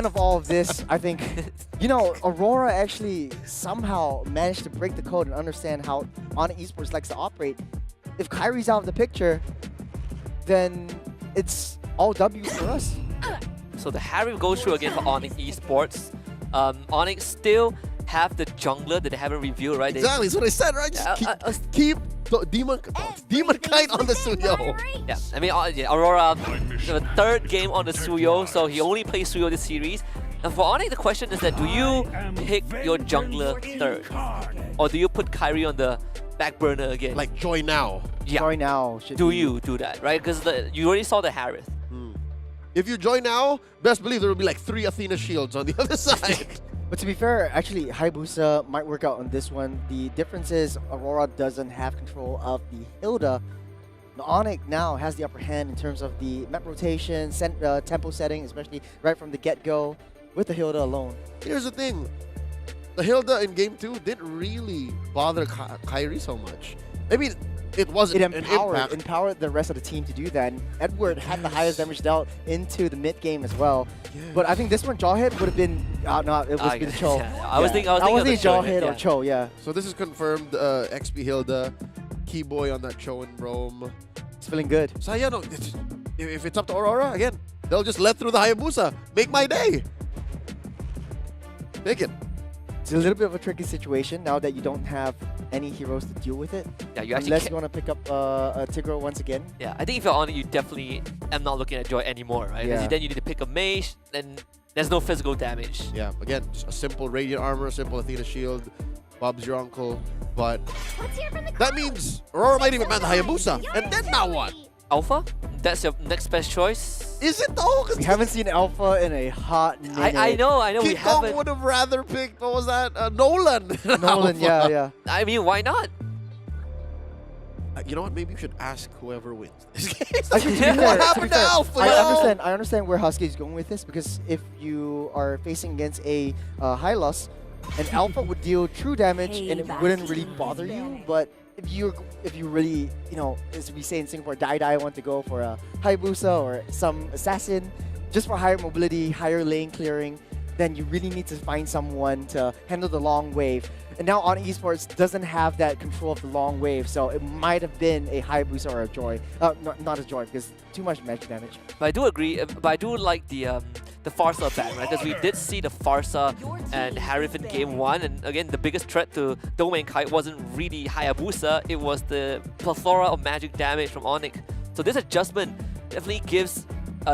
end of all of this, I think, you know, Aurora actually somehow managed to break the code and understand how ONIC Esports likes to operate. If Kyrie's out of the picture, then it's all W's for us. So the Harry goes through again for ONIC Esports. ONIC still have the jungler that they haven't revealed, right? Exactly, that's what I said, right? Just keep the Demon Kite on the Suyo. Yeah, I mean, yeah, Aurora, the third game on the Suyo, so he only plays Suyo this series. And for ONIC, the question is that do you pick your jungler third? Or do you put Kyrie on the back burner again? Like, join now. Yeah. Join now. Do you do that, right? Because you already saw the Harith. If you join now, best believe there will be like 3 Athena shields on the other side. But to be fair, actually, Hayabusa might work out on this one. The difference is Aurora doesn't have control of the Hilda. The ONIC now has the upper hand in terms of the map rotation, tempo setting, especially right from the get-go with the Hilda alone. Here's the thing. The Hilda in Game 2 didn't really bother Kyrie so much. I mean, it wasn't an impact. Empowered the rest of the team to do that. And Edward had the highest damage dealt into the mid game as well. Yes. But I think this one, Jawhead would have been no, it was the Cho. Yeah. I was thinking Jawhead or Cho, yeah. So this is confirmed. XP Hilda, Keyboy on that Cho and Roam. It's feeling good. So yeah, no, if it's up to Aurora again, they'll just let through the Hayabusa. Make my day. Take it. It's a little bit of a tricky situation now that you don't have any heroes to deal with it. Yeah, you actually unless you want to pick up Tigro once again. Yeah, I think if you're on it, you definitely am not looking at Joy anymore, right? Because then you need to pick a mage, and there's no physical damage. Yeah, again, just a simple Radiant Armor, simple Athena Shield, Bob's your uncle, but that means Aurora might even man the Hayabusa, and then now what? Alpha? That's your next best choice? Is it though? We haven't seen Alpha in a hot minute. I know, we King haven't. Kong would have rather picked, what was that? Nolan. Nolan, yeah. I mean, why not? You know what? Maybe you should ask whoever wins this game. What happened to Alpha? I understand where Husky is going with this, because if you are facing against a Hylos, an Alpha would deal true damage and it wouldn't really bother you, but if you really, you know, as we say in Singapore, die want to go for a Hayabusa or some assassin, just for higher mobility, higher lane clearing, then you really need to find someone to handle the long wave. And now ONIC Esports doesn't have that control of the long wave, so it might have been a Hayabusa or a Joy. Not a Joy, because too much magic damage. But I do agree, but I do like the Farsa ban, right? Because we did see the Farsa and Harith in Game 1, and again, the biggest threat to Domain Kite wasn't really Hayabusa, it was the plethora of magic damage from ONIC. So this adjustment definitely gives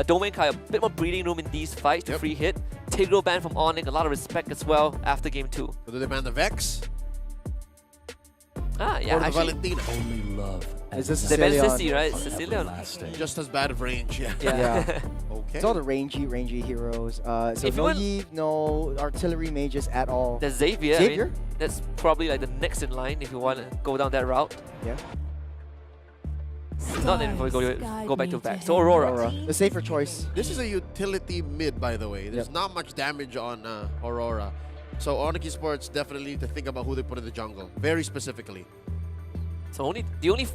Domain Kite a bit more breathing room in these fights to free hit. Tigro ban from ONIC, a lot of respect as well after Game 2. So do they ban the Vex? Ah, yeah, or the actually. Valentina? Only love. They ban Sissy, right? Sicilian. Just as bad of range, yeah. Yeah. Okay. It's all the rangy heroes. So no Eve, no artillery mages at all. There's Xavier. Xavier? I mean, that's probably like the next in line if you want to go down that route. Yeah. Not then before we go back to back. So Aurora. The safer choice. This is a utility mid, by the way. There's not much damage on Aurora. So ONIC Esports definitely need to think about who they put in the jungle, very specifically. So the only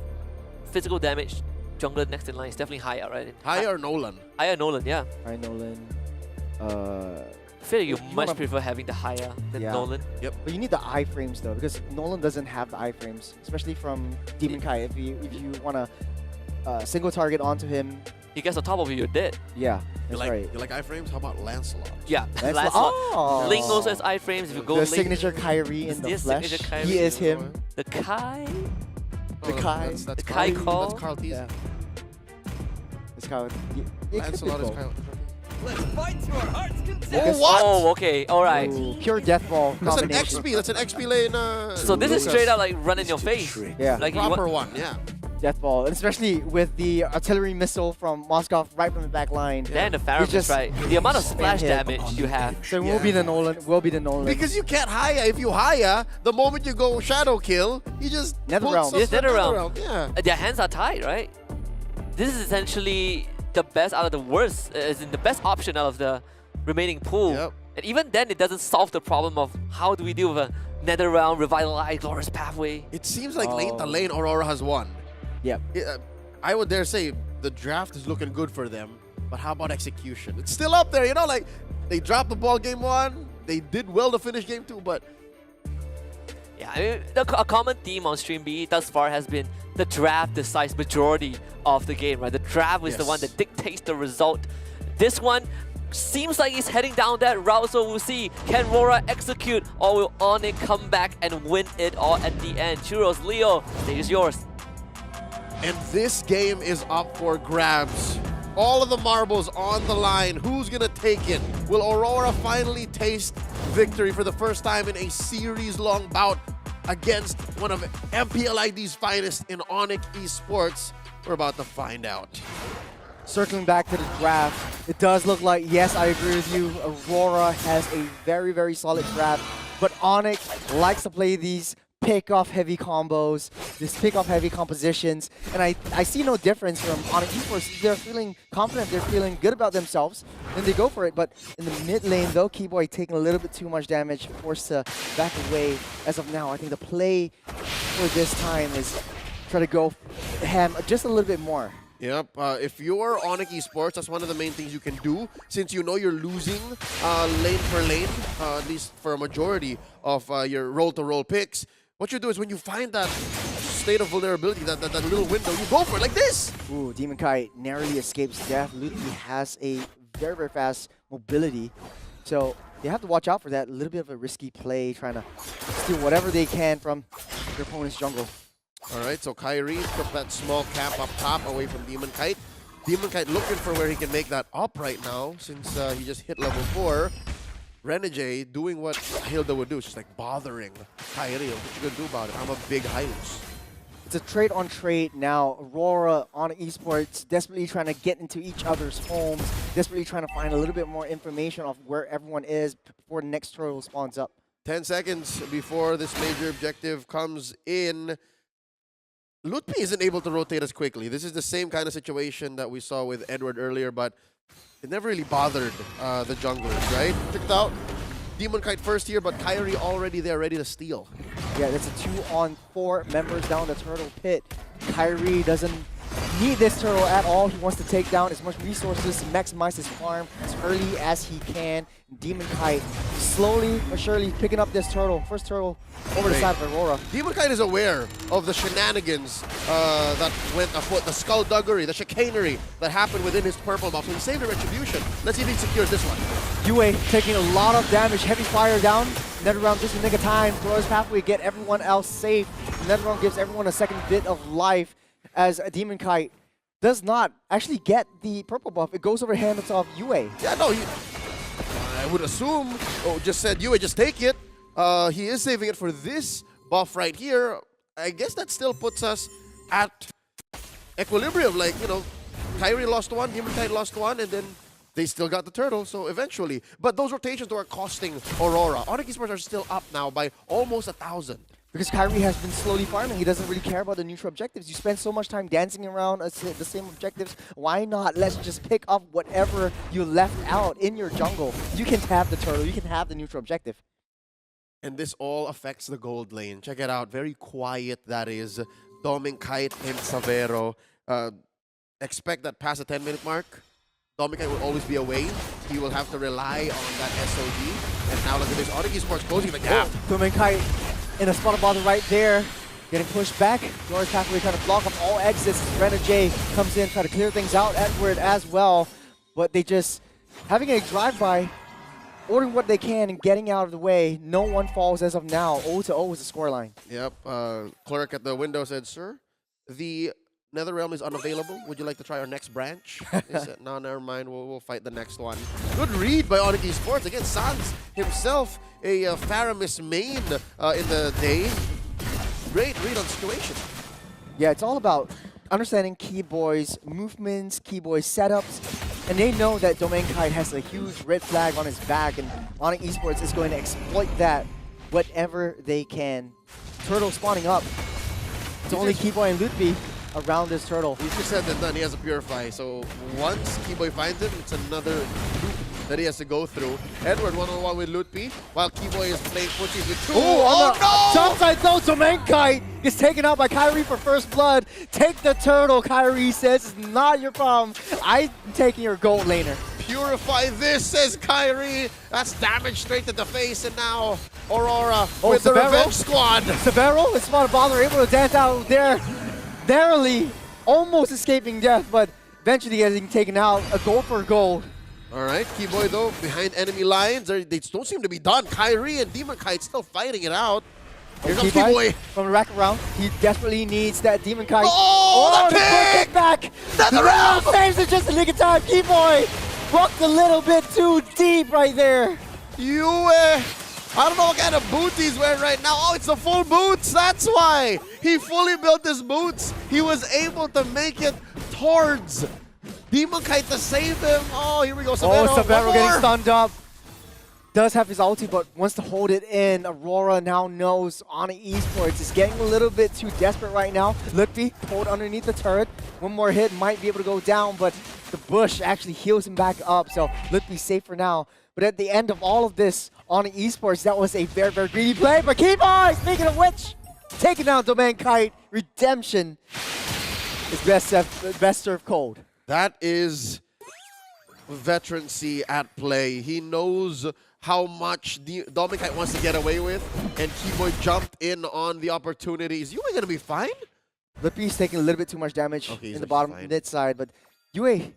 physical damage jungler next in line is definitely Haya, right? Haya or Nolan? Haya Nolan, yeah. Haya Nolan. I feel like you much prefer having the Haya than Nolan. Yep. But you need the iframes though, because Nolan doesn't have the iframes, especially from Demon Kai. If you want to single target onto him, he gets on top of you, you're dead. Yeah, that's right. You like iframes? How about Lancelot? Yeah, Lancelot. Oh. Link also has iframes. If you go the Link, signature Kyrie in the flesh. He is him. The Kai. The Kai. That's the Kai call. That's Carl T's. Yeah. It's Kyle. Lancelot is Kyle. Let's fight to our heart's content. Oh, what? Oh, okay. All right. Ooh, pure death ball That's an combination. XP. That's an XP lane. So this is straight out like run in your face. Yeah. Like Proper one, yeah. Death ball, and especially with the artillery missile from Moskov right from the back line. Yeah, and the Pharah is right. The amount of splash damage you have. So it will be the Nolan. Because you can't Haya. If you Haya, the moment you go Shadow Kill, you just Netherrealm. Yes, Netherrealm. Yeah. Their hands are tied, right? This is essentially the best out of the worst, as in the best option out of the remaining pool. Yep. And even then, it doesn't solve the problem of how do we deal with a Netherrealm, Revitalized, Glorious Pathway. It seems like late the lane Aurora has won. Yep. I would dare say the draft is looking good for them. but how about execution? It's still up there, you know, like they dropped the ball game 1, they did well to finish game 2, but Yeah, I mean, a common theme on Stream B thus far has been the draft decides majority of the game, right? The draft is the one that dictates the result. This one seems like he's heading down that route, so we'll see. Can RORA execute, or will ONIC come back and win it all at the end? Churros, Leo, stage is yours. And this game is up for grabs. All of the marbles on the line. Who's gonna take it? Will Aurora finally taste victory for the first time in a series-long bout against one of MPLID's finest in ONIC Esports? We're about to find out. Circling back to the draft, it does look like, yes, I agree with you, Aurora has a very, very solid draft, but ONIC likes to play these pick-off heavy combos, these pick-off heavy compositions, and I see no difference from ONIC Esports. They're feeling confident, they're feeling good about themselves, and they go for it. But in the mid lane, though, Keyboy taking a little bit too much damage, forced to back away. As of now, I think the play for this time is try to go ham just a little bit more. Yep, if you're ONIC Esports, that's one of the main things you can do, since you know you're losing lane for lane, at least for a majority of your roll-to-roll picks. What you do is when you find that state of vulnerability, that little window, you go for it like this! Ooh, Demon Kite narrowly escapes death. Ludwig has a very, very fast mobility, so they have to watch out for that. A little bit of a risky play, trying to steal whatever they can from their opponent's jungle. Alright, so Kyrie took that small camp up top away from Demon Kite. Demon Kite looking for where he can make that up right now, since he just hit level 4. Renegade doing what Hilda would do, it's just like bothering Kyrie. What you gonna do about it? I'm a big Hylos. It's a trade on trade now. Aurora on Esports desperately trying to get into each other's homes, desperately trying to find a little bit more information of where everyone is before the next turtle spawns up. 10 seconds before this major objective comes in. Lutpi isn't able to rotate as quickly. This is the same kind of situation that we saw with Edward earlier, but it never really bothered the junglers, right? Check it out. Demon Kite first here, but Kyrie already there, ready to steal. Yeah, that's a 2-on-4 members down the turtle pit. Kyrie doesn't need this turtle at all. He wants to take down as much resources to maximize his farm as early as he can. Demon Kite slowly but surely picking up this turtle. First turtle over the side of Aurora. Demon Kite is aware of the shenanigans that went afoot, the skullduggery, the chicanery that happened within his purple buff. So he saved the retribution. Let's see if he secures this one. Yue taking a lot of damage, heavy fire down. NetherRealm just in the nick of time, throws pathway, get everyone else safe. NetherRealm gives everyone a second bit of life as a Demon Kite does not actually get the purple buff. It goes over hands off Yue. Yeah, no, I would assume, just said Yue, just take it. He is saving it for this buff right here. I guess that still puts us at equilibrium. Like, you know, Kyrie lost one, Demon Kite lost one, and then they still got the turtle, so eventually. But those rotations are costing Aurora. ONIC Esports are still up now by almost 1,000. Because Kyrie has been slowly farming. He doesn't really care about the neutral objectives. You spend so much time dancing around the same objectives. Why not? Let's just pick up whatever you left out in your jungle. You can have the turtle. You can have the neutral objective. And this all affects the gold lane. Check it out. Very quiet, that is. Doming Kite and Savero. Expect that past the 10-minute mark, Doming Kite will always be away. He will have to rely on that SOD. And now look at this. ONIC Esports closing the gap. Doming Kite in a spot of bother right there. Getting pushed back. Doris Pathway trying to block up all exits. Renegade comes in, try to clear things out. Edward as well. But they just having a drive-by, ordering what they can and getting out of the way. No one falls as of now. 0-0 is the scoreline. Yep. Clerk at the window said, "Sir, the NetherRealm is unavailable. Would you like to try our next branch?" He said, "No, never mind. We'll fight the next one." Good read by ONIC Esports. Again, Sans himself, a Faramis main in the day. Great read on situation. Yeah, it's all about understanding Keyboy's movements, Keyboy's setups, and they know that Domain Kite has a huge red flag on his back, and ONIC Esports is going to exploit that whatever they can. Turtle spawning up. It's only Keyboy and Lutfi around this turtle. Easier said than done. He has a Purify, so once Keyboy finds him, it's another loop that he has to go through. Edward one-on-one with Lutpi, while Keyboy is playing footsies with two. Oh, no! Topside though, Domenkite is taken out by Kyrie for first blood. Take the turtle, Kyrie says. It's not your problem. I'm taking your gold laner. Purify this, says Kyrie. That's damage straight to the face, and now Aurora with the Severo? Revenge Squad. Severo is not a bother, able to dance out there, narrowly, almost escaping death, but eventually getting taken out. A goal for gold. All right, Keyboy though, behind enemy lines. They don't seem to be done. Kyrie and Demon Kite still fighting it out. Here comes Keyboy. From the rack around, he desperately needs that Demon Kite. Oh, the kick back! Another round! Saves it just a nick of time. Keyboy walked a little bit too deep right there. You, I don't know what kind of boots he's wearing right now. Oh, it's the full boots. That's why. He fully built his boots. He was able to make it towards Demon Kite to save him. Oh, here we go. Severo. Oh, Severo getting stunned up. Does have his ulti, but wants to hold it in. Aurora now knows ONIC Esports is getting a little bit too desperate right now. Lutfi hold underneath the turret. One more hit might be able to go down, but the bush actually heals him back up. So Lutfi's safe for now. But at the end of all of this, ONIC Esports, that was a very, very greedy play. But Keyboy, speaking of which, taking down Domenkite. Redemption is best served cold. That is veterancy at play. He knows how much Domenkite wants to get away with, and Keyboy jumped in on the opportunity. Is Yue going to be fine? Lutfi's taking a little bit too much damage in the bottom mid side, but Yue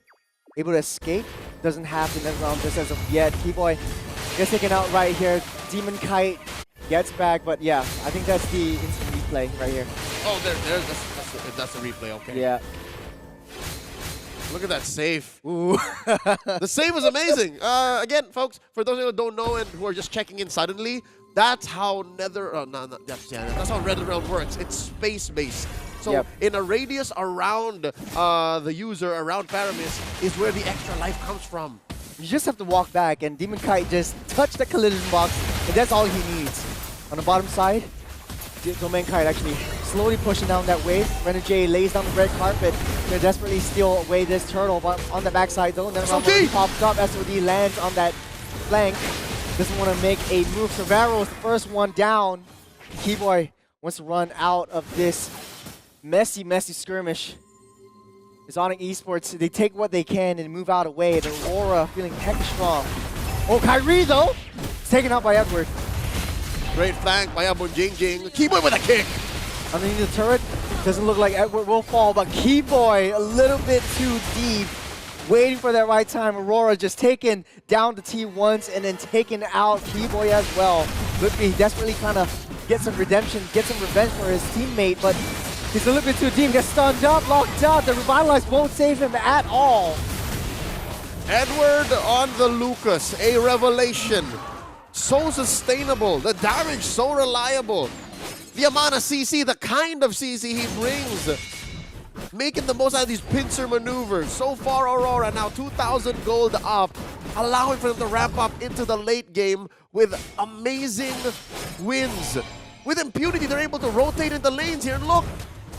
able to escape. Doesn't have the next round just as of yet. Keyboy gets taken out right here. Demon Kite gets back, but yeah, I think that's the instant replay right here. Oh, that's the replay, okay. Yeah. Look at that save. Ooh. The save was amazing. Again, folks, for those of you who don't know and who are just checking in suddenly, that's how that's how NetherRealm works. It's space-based. So Yep. in a radius around the user, around Paramis, is where the extra life comes from. You just have to walk back, and Demon Kite just touched the collision box, and that's all he needs. On the bottom side, Domenkite actually slowly pushing down that wave. Renegade lays down the red carpet to desperately steal away this turtle, but on the backside though, then SOD pops up. SOD lands on that flank. Doesn't want to make a move. Severo is the first one down. Keyboy wants to run out of this messy skirmish. It's ONIC Esports. They take what they can and move out away. The Aurora feeling heck strong. Oh, Kyrie though, is taken out by Edward. Great flank by Abun Jingjing. Keyboy with a kick. Underneath the turret, doesn't look like Edward will fall, but Keyboy a little bit too deep. Waiting for that right time. Aurora just taken down the T once and then taken out Keyboy as well. Lutfi desperately kind of get some redemption, get some revenge for his teammate, but he's a little bit too deep, gets stunned up, locked up. The Revitalize won't save him at all. Edward on the Lucas, a revelation. So sustainable, the damage so reliable. The amount of CC, the kind of CC he brings. Making the most out of these pincer maneuvers. So far, Aurora now 2,000 gold up, allowing for them to ramp up into the late game with amazing wins. With impunity, they're able to rotate into lanes here. And look,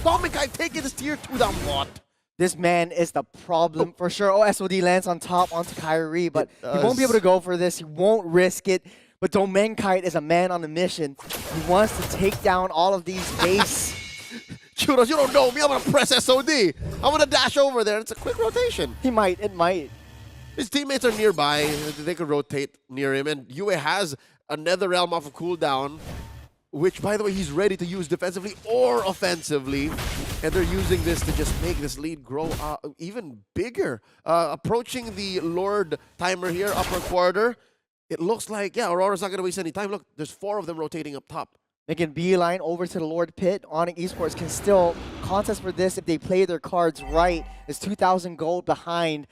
Domenkite taking his tier 2 down what? This man is the problem for sure. Oh, SOD lands on top onto Kyrie, but he won't be able to go for this. He won't risk it. But Domenkite is a man on a mission. He wants to take down all of these base. Churros, you don't know me. I'm going to press SOD. I'm going to dash over there. It's a quick rotation. It might. His teammates are nearby. They could rotate near him. And Yue has a NetherRealm off of cooldown, which, by the way, he's ready to use defensively or offensively. And they're using this to just make this lead grow even bigger. Approaching the Lord timer here, upper quarter. It looks like, yeah, Aurora's not going to waste any time. Look, there's 4 of them rotating up top. Making beeline over to the Lord Pit. ONIC Esports can still contest for this if they play their cards right. It's 2,000 gold behind,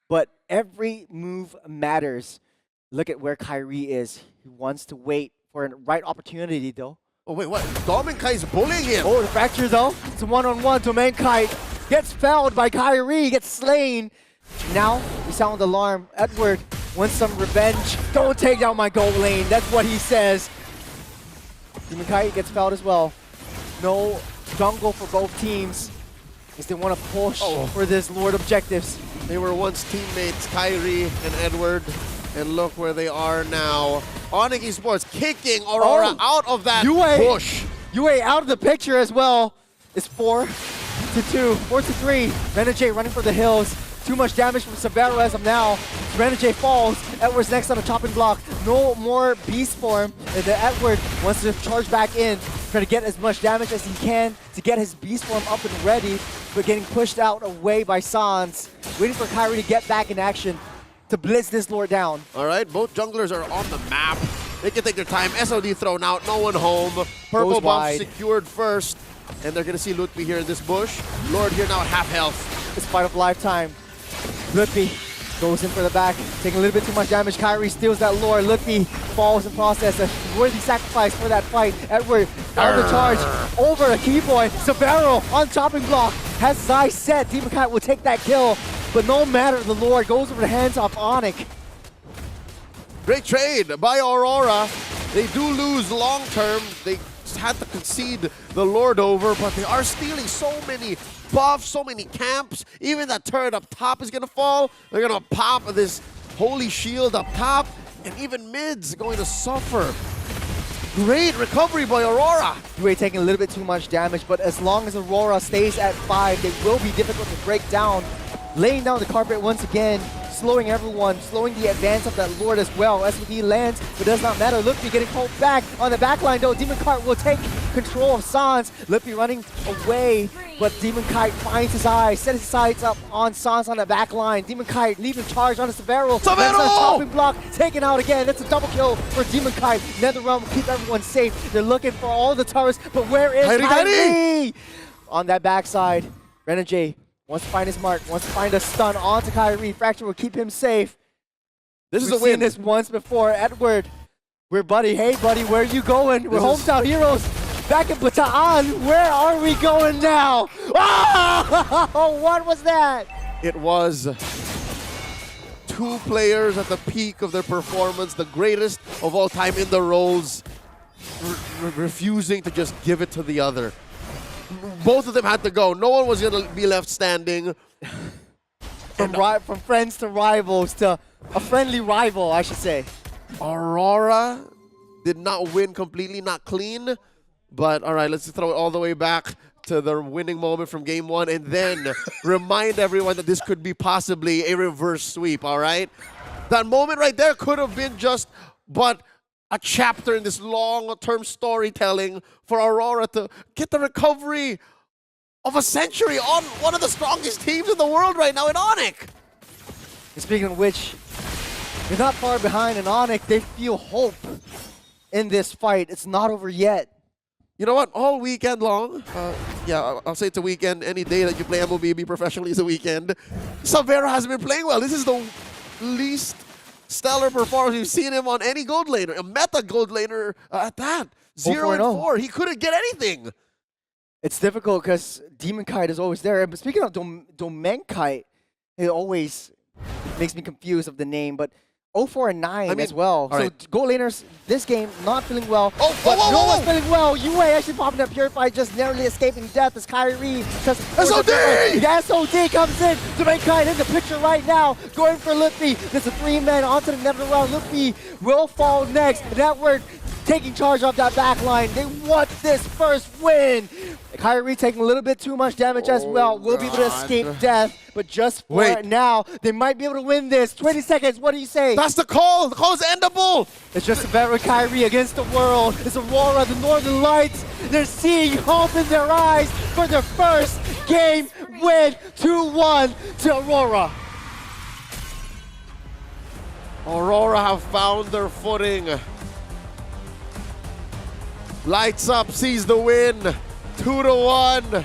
but every move matters. Look at where Kyrie is. He wants to wait for a right opportunity, though. Oh, wait, what? Domenkite's bullying him. Oh, the fracture, though. It's a one-on-one. Domenkite gets felled by Kyrie, gets slain. Now, we sound the alarm. Edward wants some revenge. Don't take down my gold lane. That's what he says. Domenkite gets fouled as well. No jungle for both teams as they want to push for this Lord objectives. They were once teammates, Kyrie and Edward, And look where they are now. ONIC Esports kicking Aurora out of that UA. bush. UA out of the picture as well. It's 4-2, 4-3. Renegade running for the hills. Too much damage from Severo as of now. Renegade falls. Edward's next on the chopping block. No more beast form. And then Edward wants to charge back in, trying to get as much damage as he can to get his beast form up and ready, but getting pushed out away by Sans. Waiting for Kyrie to get back in action to blitz this lord down. All right, both junglers are on the map. They can take their time. SOD thrown out, no one home. Purple Goes buff wide. secured first. And they're going to see Lutfi here in this bush. Lord here now at half health. It's fight of lifetime. Lutfi goes in for the back, taking a little bit too much damage. Kyrie steals that lore. Lutfi falls in process. A worthy sacrifice for that fight. Edward out of the charge over a Keyboy. Severo on chopping block. Has his eyes set. Demon Kite will take that kill. But no matter, the lore goes over the hands of ONIC. Great trade by Aurora. They do lose long term. They had to concede the Lord over, but they are stealing so many buffs, so many camps. Even that turret up top is going to fall. They're going to pop this holy shield up top, and even mid's going to suffer. Great recovery by Aurora. UA taking a little bit too much damage, but as long as Aurora stays at 5, they will be difficult to break down. Laying down the carpet once again, slowing everyone, slowing the advance of that Lord as well. SVD lands, but does not matter. Lutfi getting pulled back on the back line though. Demon Kite will take control of Sans. Lutfi running away, but Demon Kite finds his eyes, set his sights up on Sans on the back line. Demon Kite leaving charge on the Severo. Severo! That's a chopping block, taken out again. That's a double kill for Demon Kite. NetherRealm will keep everyone safe. They're looking for all the turrets, but where is Kyrie? On that backside, Renegade wants to find his mark, wants to find a stun onto Kyrie. Fracture will keep him safe. This is We've a win. seen this once before. Edward, we're buddy. Hey, buddy, where are you going? We're hometown heroes. Back in Bataan. Where are we going now? Oh, what was that? It was two players at the peak of their performance, the greatest of all time in the roles, refusing to just give it to the other. Both of them had to go. No one was going to be left standing. From friends to rivals to a friendly rival, I should say. Aurora did not win completely, not clean. But all right, let's throw it all the way back to the winning moment from game 1 and then remind everyone that this could be possibly a reverse sweep, all right? That moment right there could have been just but a chapter in this long-term storytelling for Aurora to get the recovery of a century on one of the strongest teams in the world right now in ONIC. And speaking of which, they're not far behind in ONIC. They feel hope in this fight. It's not over yet. You know what? All weekend long, yeah, I'll say it's a weekend. Any day that you play MLBB professionally is a weekend. Severo hasn't been playing well. This is the least stellar performance we've seen him on any gold laner, a meta gold laner at that. 0-4. He couldn't get anything. It's difficult because Demon Kite is always there. But speaking of Domain Kite, it always makes me confused of the name, but 0-4 and 9 as well. So right. gold laners this game not feeling well. Oh, but whoa, no whoa, one's whoa. feeling well. UA actually popping up Purify, just narrowly escaping death as Kyrie. SOD! The SOD comes in. Domain Kite in the picture right now. Going for Lutfi. There's a 3-man onto the NetherRealm. Lutfi will fall next. Network taking charge of that back line. They want this first win. Kyrie taking a little bit too much damage as well. Will be able to escape death, but just for now, they might be able to win this. 20 seconds, what do you say? That's the call. The call is endable. It's just a better Kyrie against the world. It's Aurora, the Northern Lights. They're seeing hope in their eyes for their first game win. 2-1 to Aurora. Aurora have found their footing. Lights up, sees the win. 2-1.